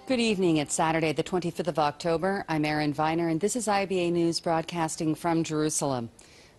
Good evening. It's Saturday, the 25th of October. I'm Erin Viner, and this is IBA News broadcasting from Jerusalem.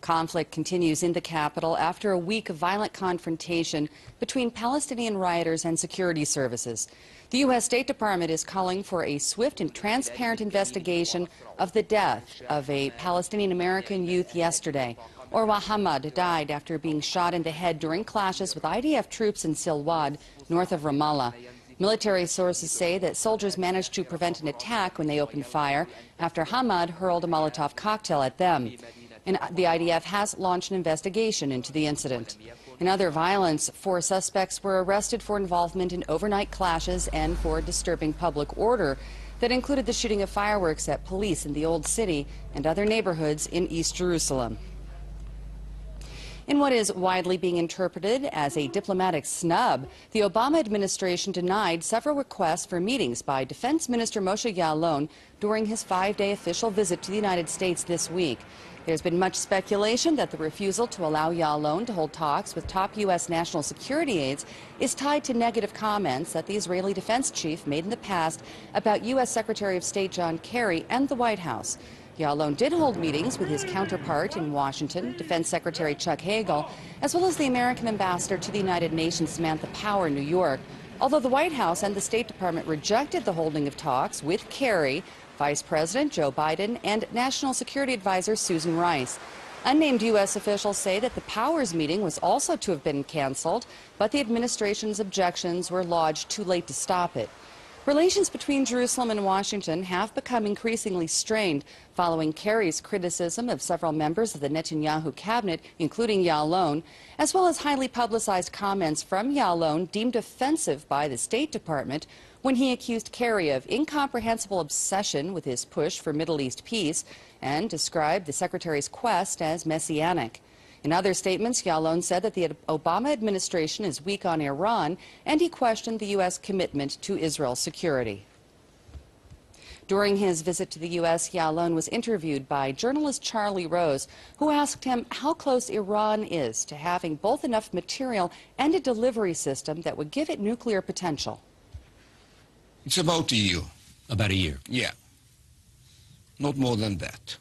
Conflict continues in the capital after a week of violent confrontation between Palestinian rioters and security services. The U.S. State Department is calling for a swift and transparent investigation of the death of a Palestinian-American youth yesterday. Orwa Hamad died after being shot in the head during clashes with IDF troops in Silwad, north of Ramallah. Military sources say that soldiers managed to prevent an attack when they opened fire after Hamad hurled a Molotov cocktail at them. And the IDF has launched an investigation into the incident. In other violence, 4 suspects were arrested for involvement in overnight clashes and for disturbing public order that included the shooting of fireworks at police in the Old City and other neighborhoods in East Jerusalem. In what is widely being interpreted as a diplomatic snub, the Obama administration denied several requests for meetings by Defense Minister Moshe Yaalon during his 5-day official visit to the United States this week. There's been much speculation that the refusal to allow Yaalon to hold talks with top U.S. national security aides is tied to negative comments that the Israeli defense chief made in the past about U.S. Secretary of State John Kerry and the White House. Yaalon did hold meetings with his counterpart in Washington, Defense Secretary Chuck Hagel, as well as the American ambassador to the United Nations, Samantha Power, in New York. Although the White House and the State Department rejected the holding of talks with Kerry, Vice President Joe Biden, and National Security Advisor Susan Rice. Unnamed U.S. officials say that the Powers meeting was also to have been canceled, but the administration's objections were lodged too late to stop it. Relations between Jerusalem and Washington have become increasingly strained following Kerry's criticism of several members of the Netanyahu cabinet, including Yaalon, as well as highly publicized comments from Yaalon deemed offensive by the State Department when he accused Kerry of incomprehensible obsession with his push for Middle East peace and described the secretary's quest as messianic. In other statements, Yaalon said that the Obama administration is weak on Iran, and he questioned the U.S. commitment to Israel's security. During his visit to the U.S., Yaalon was interviewed by journalist Charlie Rose, who asked him how close Iran is to having both enough material and a delivery system that would give it nuclear potential. It's about a year. About a year? Yeah. Not more than that.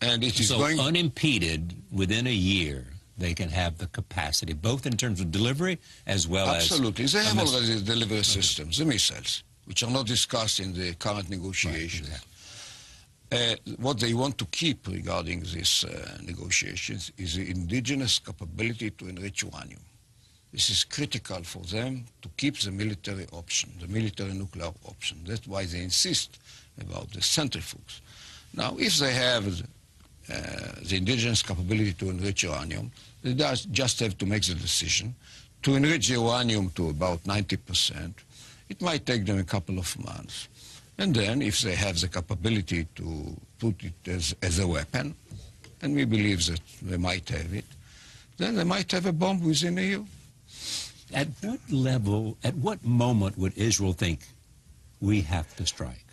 And it is so going unimpeded, within a year, they can have the capacity, both in terms of delivery as well absolutely. as... They have already delivery systems, the missiles, which are not discussed in the current negotiations. Right, exactly. What they want to keep regarding these negotiations is the indigenous capability to enrich uranium. This is critical for them to keep the military option, the military nuclear option. That's why they insist about the centrifuges. Now, if they have the indigenous capability to enrich uranium, they just have to make the decision to enrich the uranium to about 90%. It might take them a couple of months. And then, if they have the capability to put it as a weapon, and we believe that they might have it, then they might have a bomb within a year. At what level, at what moment would Israel think we have to strike?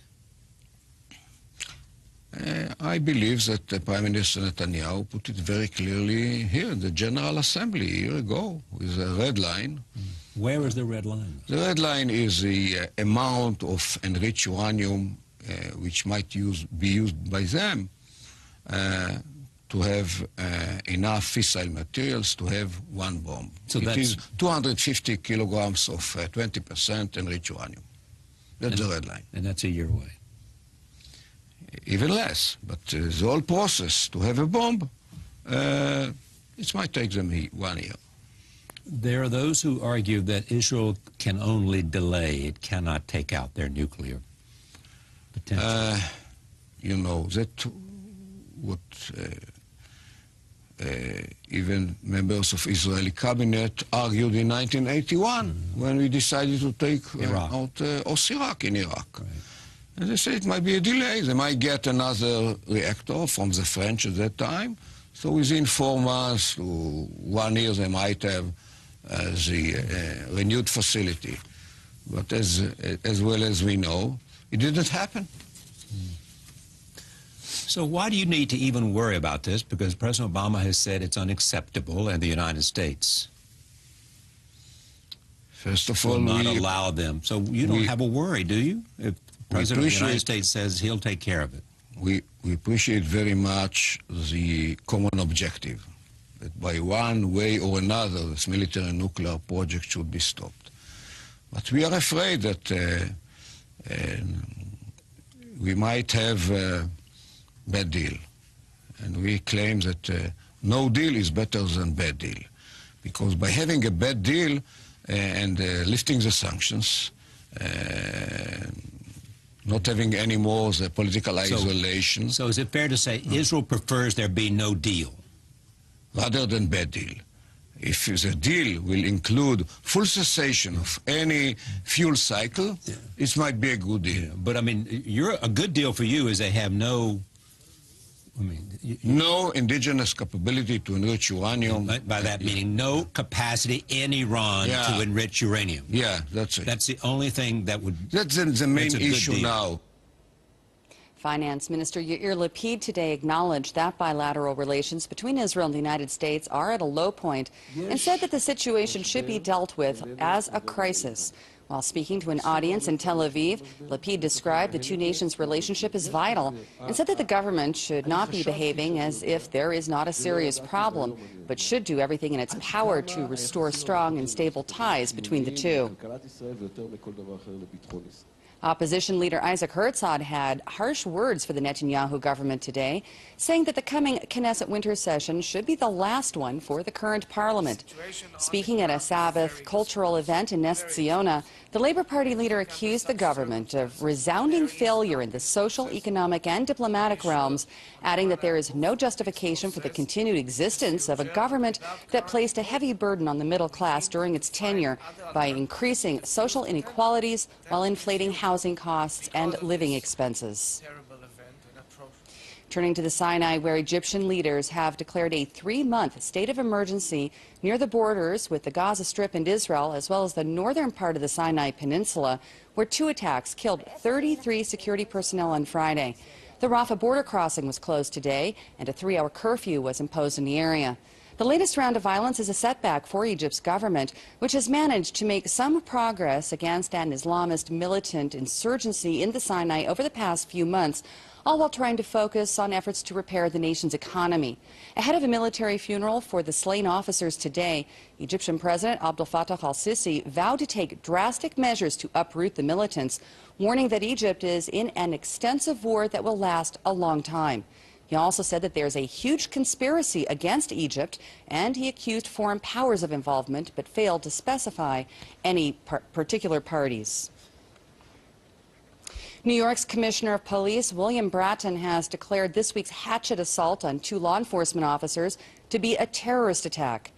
I believe that Prime Minister Netanyahu put it very clearly here in the General Assembly a year ago with a red line. Where is the red line? The red line is the amount of enriched uranium which might be used by them to have enough fissile materials to have one bomb. So it is 250 kilograms of 20% enriched uranium. That's the red line. And that's a year away. Even less, but the whole process to have a bomb, it might take them 1 year. There are those who argue that Israel can only delay, it cannot take out their nuclear potential. You know, that what even members of Israeli cabinet argued in 1981 when we decided to take out Iraq in Iraq. Right. And they say it might be a delay. They might get another reactor from the French at that time. So within 4 months to 1 year, they might have the renewed facility. But as well as we know, it didn't happen. So why do you need to even worry about this? Because President Obama has said it's unacceptable in the United States. First of all, will not allow them. So you don't have a worry, do you? If the President of the United States says he'll take care of it. We appreciate very much the common objective, that by one way or another, this military nuclear project should be stopped. But we are afraid that we might have a bad deal. And we claim that no deal is better than bad deal. Because by having a bad deal and lifting the sanctions, not having any more the political isolation. So is it fair to say Israel prefers there be no deal? Rather than bad deal. If the deal will include full cessation of any fuel cycle, it might be a good deal. Yeah, but I mean, a good deal for you is they have no, no indigenous capability to enrich uranium. By that meaning no capacity in Iran to enrich uranium. Yeah, that's it. That's the only thing that would... That's the main issue now. Finance Minister Yair Lapid today acknowledged that bilateral relations between Israel and the United States are at a low point and said that the situation should be dealt with as a crisis. While speaking to an audience in Tel Aviv, Lapid described the two nations' relationship as vital and said that the government should not be behaving as if there is not a serious problem, but should do everything in its power to restore strong and stable ties between the two. Opposition leader Isaac Herzog had harsh words for the Netanyahu government today, saying that the coming Knesset winter session should be the last one for the current parliament. Speaking at a Sabbath cultural event in Nes Ziona, the Labour Party leader accused the government of resounding failure in the social, economic and diplomatic realms, adding that there is no justification for the continued existence of a government that placed a heavy burden on the middle class during its tenure by increasing social inequalities while inflating housing costs and living expenses. Turning to the Sinai, where Egyptian leaders have declared a 3-month state of emergency near the borders with the Gaza Strip and Israel, as well as the northern part of the Sinai Peninsula, where 2 attacks killed 33 security personnel on Friday. The Rafah border crossing was closed today, and a 3-hour curfew was imposed in the area. The latest round of violence is a setback for Egypt's government, which has managed to make some progress against an Islamist militant insurgency in the Sinai over the past few months, all while trying to focus on efforts to repair the nation's economy. Ahead of a military funeral for the slain officers today, Egyptian President Abdel Fattah al-Sisi vowed to take drastic measures to uproot the militants, warning that Egypt is in an extensive war that will last a long time. He also said that there's a huge conspiracy against Egypt, and he accused foreign powers of involvement, but failed to specify any particular parties. New York's Commissioner of Police, William Bratton, has declared this week's hatchet assault on 2 law enforcement officers to be a terrorist attack.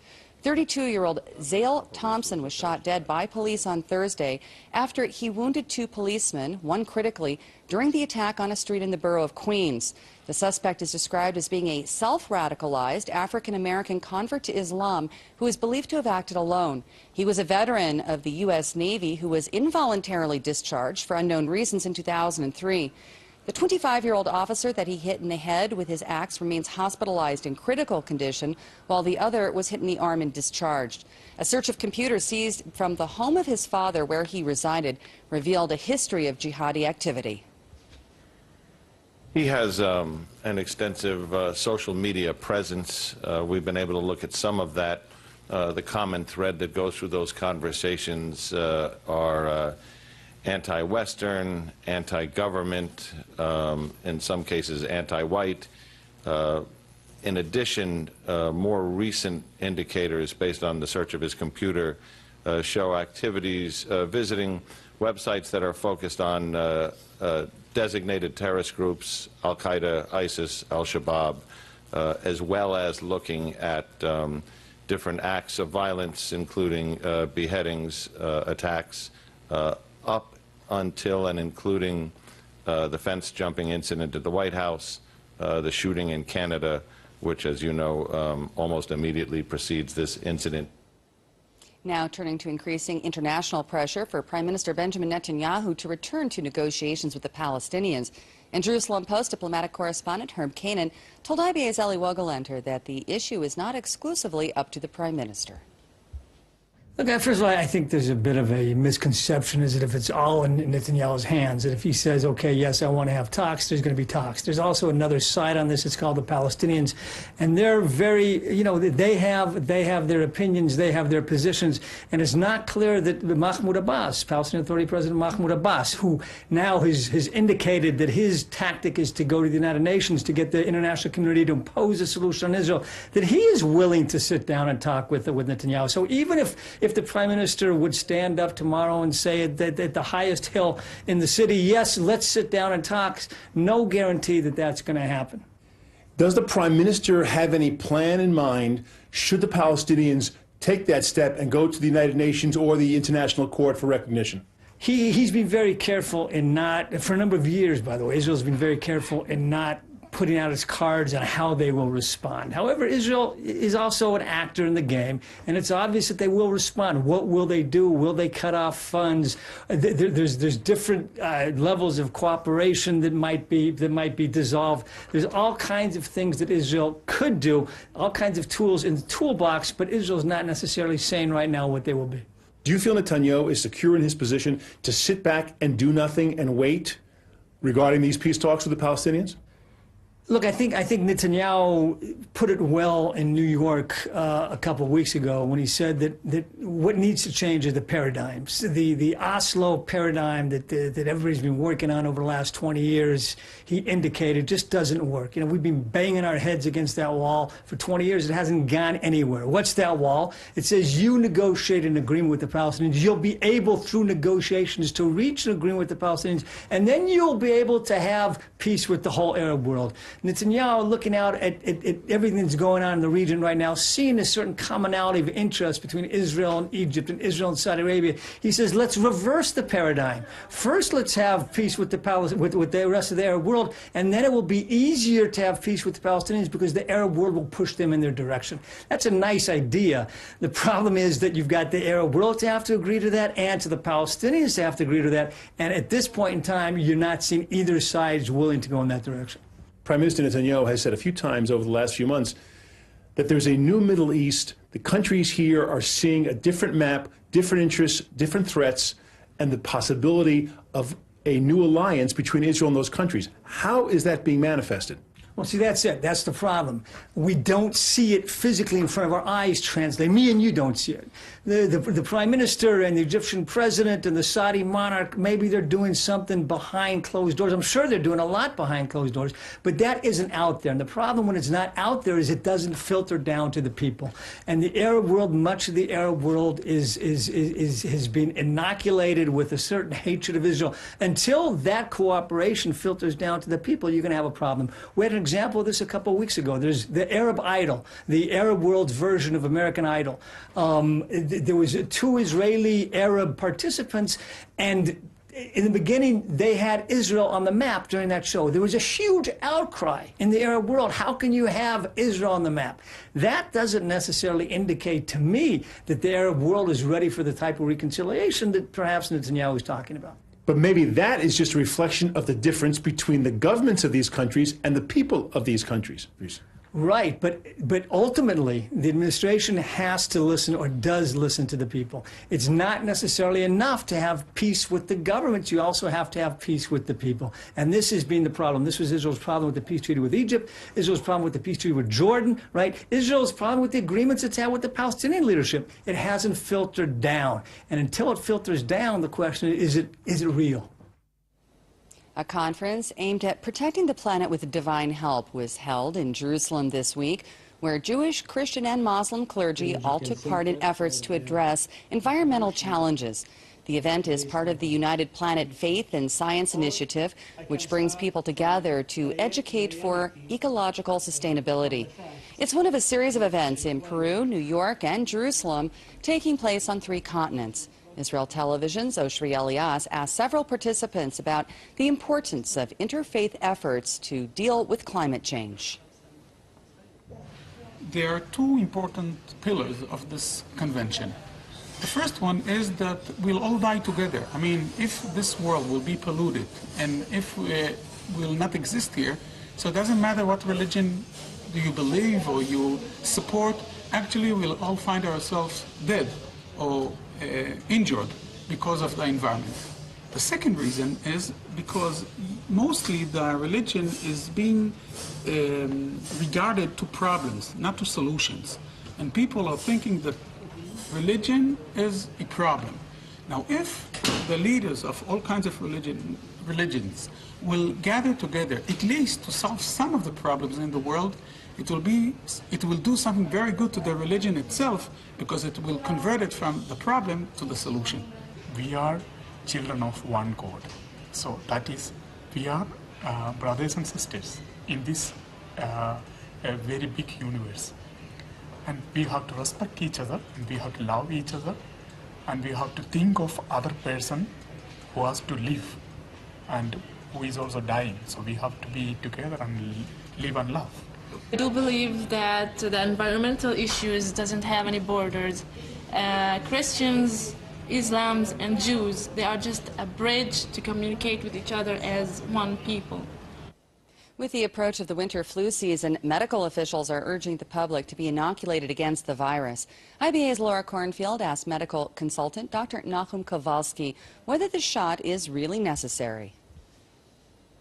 32-year-old Zale Thompson was shot dead by police on Thursday after he wounded 2 policemen, one critically, during the attack on a street in the borough of Queens. The suspect is described as being a self-radicalized African-American convert to Islam who is believed to have acted alone. He was a veteran of the U.S. Navy who was involuntarily discharged for unknown reasons in 2003. The 25-year-old officer that he hit in the head with his axe remains hospitalized in critical condition, while the other was hit in the arm and discharged. A search of computers seized from the home of his father, where he resided, revealed a history of jihadi activity. He has an extensive social media presence. We've been able to look at some of that. The common thread that goes through those conversations are anti-Western, anti-government, in some cases anti-white. In addition, more recent indicators based on the search of his computer show activities visiting websites that are focused on designated terrorist groups, Al-Qaeda, ISIS, Al-Shabaab, as well as looking at different acts of violence, including beheadings, attacks, up until and including the fence jumping incident at the White House, the shooting in Canada, which, as you know, almost immediately precedes this incident. Now turning to increasing international pressure for Prime Minister Benjamin Netanyahu to return to negotiations with the Palestinians. And Jerusalem Post diplomatic correspondent Herb Kanan told IBA's Eli Wogelenter that the issue is not exclusively up to the Prime Minister. Look, first of all, I think there's a bit of a misconception is that if it's all in Netanyahu's hands, that if he says, okay, yes, I want to have talks, there's going to be talks. There's also another side on this. It's called the Palestinians. And they're very, you know, they have their opinions, they have their positions. And it's not clear that Mahmoud Abbas, Palestinian Authority President Mahmoud Abbas, who now has indicated that his tactic is to go to the United Nations to get the international community to impose a solution on Israel, that he is willing to sit down and talk with Netanyahu. So even if the Prime Minister would stand up tomorrow and say that at the highest hill in the city, yes, let's sit down and talk, no guarantee that that's going to happen. Does the Prime Minister have any plan in mind should the Palestinians take that step and go to the United Nations or the International Court for recognition? He's been very careful in not, for a number of years, by the way, Israel's been very careful in not putting out its cards on how they will respond. However, Israel is also an actor in the game, and it's obvious that they will respond. What will they do? Will they cut off funds? There's different levels of cooperation that might be dissolved. There's all kinds of things that Israel could do, all kinds of tools in the toolbox, but Israel's not necessarily saying right now what they will be. Do you feel Netanyahu is secure in his position to sit back and do nothing and wait regarding these peace talks with the Palestinians? Look, I think Netanyahu put it well in New York a couple of weeks ago when he said that what needs to change is the paradigms. The Oslo paradigm that everybody's been working on over the last 20 years, he indicated just doesn't work. You know, we've been banging our heads against that wall for 20 years. It hasn't gone anywhere. What's that wall? It says you negotiate an agreement with the Palestinians. You'll be able through negotiations to reach an agreement with the Palestinians, and then you'll be able to have peace with the whole Arab world. Netanyahu, looking out at everything that's going on in the region right now, seeing a certain commonality of interest between Israel and Egypt and Israel and Saudi Arabia, he says, let's reverse the paradigm. First, let's have peace with the rest of the Arab world, and then it will be easier to have peace with the Palestinians because the Arab world will push them in their direction. That's a nice idea. The problem is that you've got the Arab world to have to agree to that and to the Palestinians to have to agree to that, and at this point in time, you're not seeing either side willing to go in that direction. Prime Minister Netanyahu has said a few times over the last few months that there's a new Middle East. The countries here are seeing a different map, different interests, different threats, and the possibility of a new alliance between Israel and those countries. How is that being manifested? Well, see, that's it. That's the problem. We don't see it physically in front of our eyes translate. Me and you don't see it. The Prime Minister and the Egyptian President and the Saudi monarch, maybe they're doing something behind closed doors. I'm sure they're doing a lot behind closed doors, but that isn't out there. And the problem when it's not out there is it doesn't filter down to the people. And the Arab world, much of the Arab world has been inoculated with a certain hatred of Israel. Until that cooperation filters down to the people, you're going to have a problem. We had an example of this a couple of weeks ago. There's the Arab Idol, the Arab world's version of American Idol. There was 2 Israeli Arab participants, and in the beginning, they had Israel on the map during that show. There was a huge outcry in the Arab world. How can you have Israel on the map? That doesn't necessarily indicate to me that the Arab world is ready for the type of reconciliation that perhaps Netanyahu is talking about. But maybe that is just a reflection of the difference between the governments of these countries and the people of these countries. Right, but ultimately, the administration has to listen or does listen to the people. It's not necessarily enough to have peace with the governments. You also have to have peace with the people. And this has been the problem. This was Israel's problem with the peace treaty with Egypt, Israel's problem with the peace treaty with Jordan, right? Israel's problem with the agreements it's had with the Palestinian leadership. It hasn't filtered down. And until it filters down, the question is it real? A conference aimed at protecting the planet with divine help was held in Jerusalem this week, where Jewish, Christian, and Muslim clergy all took part in efforts to address environmental challenges. The event is part of the United Planet Faith and Science Initiative, which brings people together to educate for ecological sustainability. It's one of a series of events in Peru, New York, and Jerusalem, taking place on 3 continents. Israel Television's Oshri Elias asked several participants about the importance of interfaith efforts to deal with climate change. There are 2 important pillars of this convention. The first one is that we'll all die together. I mean, if this world will be polluted and if we will not exist here, so it doesn't matter what religion do you believe or you support, actually we'll all find ourselves dead or injured because of the environment. The second reason is because mostly the religion is being regarded to problems, not to solutions. And people are thinking that religion is a problem. Now, if the leaders of all kinds of religions will gather together, at least to solve some of the problems in the world, it will do something very good to the religion itself, because it will convert it from the problem to the solution. We are children of one God. So that is, we are brothers and sisters in this a very big universe. And we have to respect each other, and we have to love each other, and we have to think of other person who has to live and who is also dying. So we have to be together and live and love. I do believe that the environmental issues doesn't have any borders. Christians, Islams, and Jews, they are just a bridge to communicate with each other as one people. With the approach of the winter flu season, medical officials are urging the public to be inoculated against the virus. IBA's Laura Kornfield asked medical consultant Dr. Nahum Kowalski whether the shot is really necessary.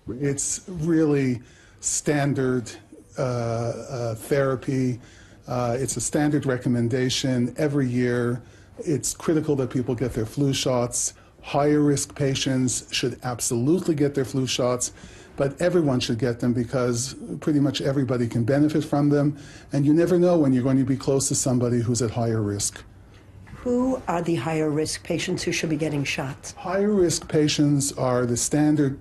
It's really standard therapy. It's a standard recommendation every year. It's critical that people get their flu shots. Higher risk patients should absolutely get their flu shots, but everyone should get them because pretty much everybody can benefit from them, and you never know when you're going to be close to somebody who's at higher risk. Who are the higher risk patients who should be getting shots? Higher risk patients are the standard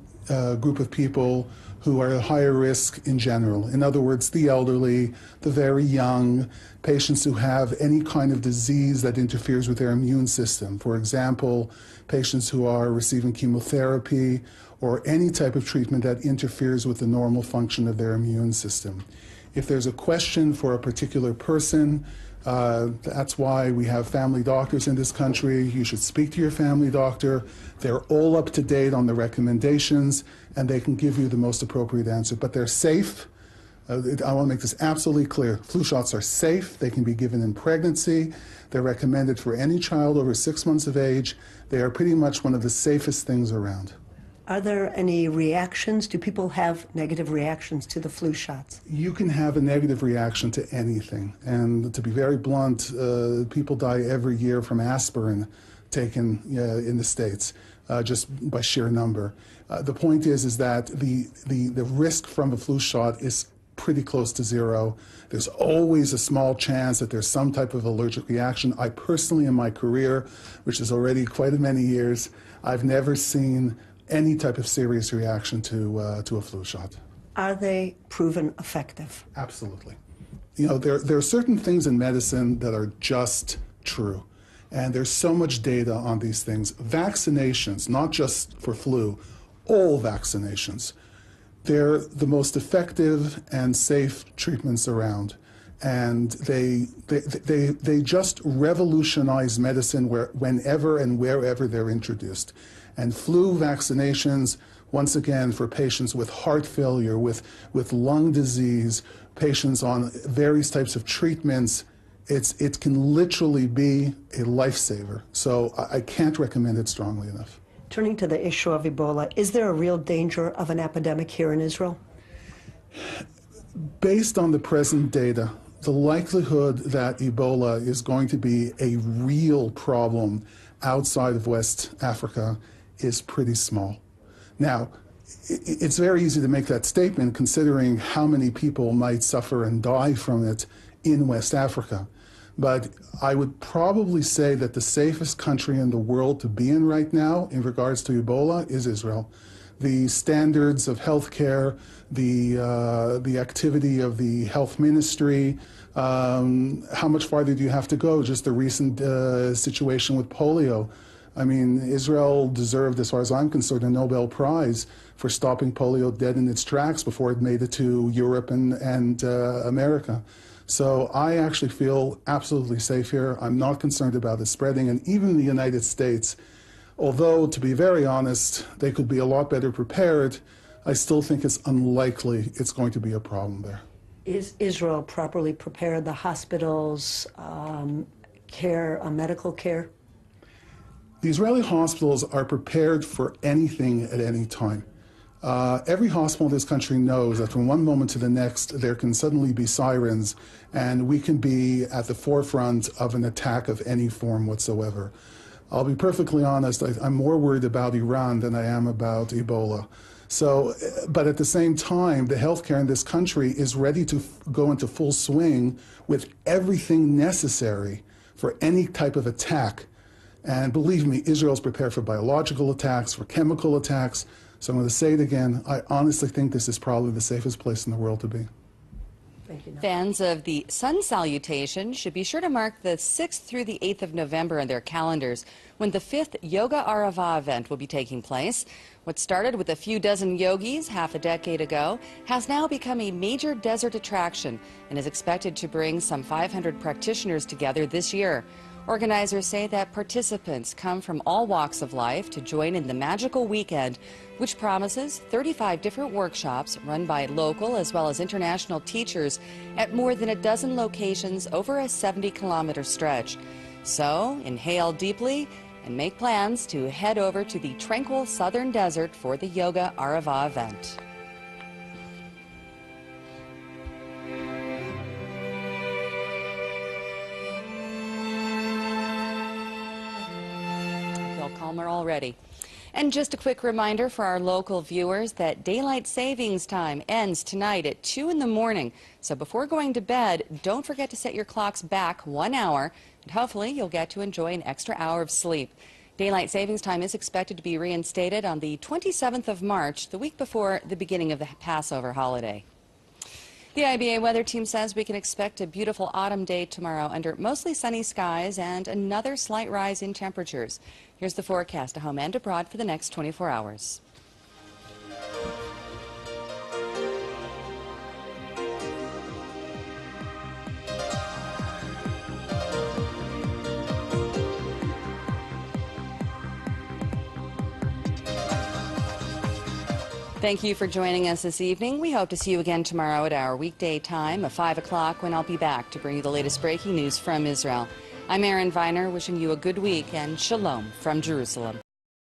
group of people who are at higher risk in general. In other words, the elderly, the very young, patients who have any kind of disease that interferes with their immune system. For example, patients who are receiving chemotherapy or any type of treatment that interferes with the normal function of their immune system. If there's a question for a particular person, that's why we have family doctors in this country. You should speak to your family doctor. They're all up to date on the recommendations, and they can give you the most appropriate answer. But they're safe. I want to make this absolutely clear. Flu shots are safe. They can be given in pregnancy. They're recommended for any child over 6 months of age. They are pretty much one of the safest things around. Are there any reactions? Do people have negative reactions to the flu shots? You can have a negative reaction to anything. And to be very blunt, people die every year from aspirin taken in the States, just by sheer number. The point is that the risk from a flu shot is pretty close to zero. There's always a small chance that there's some type of allergic reaction. I personally, in my career, which is already quite many years, I've never seen any type of serious reaction to a flu shot. Are they proven effective? Absolutely. You know, there are certain things in medicine that are just true. And there's so much data on these things. Vaccinations, not just for flu, all vaccinations, they're the most effective and safe treatments around. And they just revolutionize medicine whenever and wherever they're introduced. And flu vaccinations, once again, for patients with heart failure, with lung disease, patients on various types of treatments, it can literally be a lifesaver. So I can't recommend it strongly enough. Turning to the issue of Ebola, is there a real danger of an epidemic here in Israel? Based on the present data, the likelihood that Ebola is going to be a real problem outside of West Africa is pretty small. Now, it's very easy to make that statement considering how many people might suffer and die from it in West Africa. But I would probably say that the safest country in the world to be in right now in regards to Ebola is Israel. The standards of healthcare, the activity of the health ministry, how much farther do you have to go? Just the recent situation with polio. I mean, Israel deserved, as far as I'm concerned, a Nobel Prize for stopping polio dead in its tracks before it made it to Europe and America. So I actually feel absolutely safe here. I'm not concerned about it spreading. And even in the United States, although, to be very honest, they could be a lot better prepared, I still think it's unlikely it's going to be a problem there. Is Israel properly prepared? The hospitals, care, medical care? The Israeli hospitals are prepared for anything at any time. Every hospital in this country knows that from one moment to the next, there can suddenly be sirens, and we can be at the forefront of an attack of any form whatsoever. I'll be perfectly honest, I'm more worried about Iran than I am about Ebola. So, but at the same time, the healthcare in this country is ready to go into full swing with everything necessary for any type of attack. And believe me, Israel's prepared for biological attacks, for chemical attacks. So I'm going to say it again, I honestly think this is probably the safest place in the world to be. Thank you. Fans of the sun salutation should be sure to mark the 6th through the 8th of November on their calendars, when the 5th Yoga Arava event will be taking place. What started with a few dozen yogis half a decade ago has now become a major desert attraction and is expected to bring some 500 practitioners together this year. Organizers say that participants come from all walks of life to join in the magical weekend, which promises 35 different workshops run by local as well as international teachers at more than a dozen locations over a 70-kilometer stretch. So, inhale deeply and make plans to head over to the tranquil southern desert for the Yoga Arava event. Calmer already. And just a quick reminder for our local viewers that daylight savings time ends tonight at 2 in the morning. So before going to bed, don't forget to set your clocks back 1 hour, and hopefully you'll get to enjoy an extra hour of sleep. Daylight savings time is expected to be reinstated on the 27th of March, the week before the beginning of the Passover holiday. The IBA weather team says we can expect a beautiful autumn day tomorrow under mostly sunny skies and another slight rise in temperatures. Here's the forecast at home and abroad for the next 24 hours. Thank you for joining us this evening. We hope to see you again tomorrow at our weekday time of 5 o'clock when I'll be back to bring you the latest breaking news from Israel. I'm Erin Viner, wishing you a good week and shalom from Jerusalem.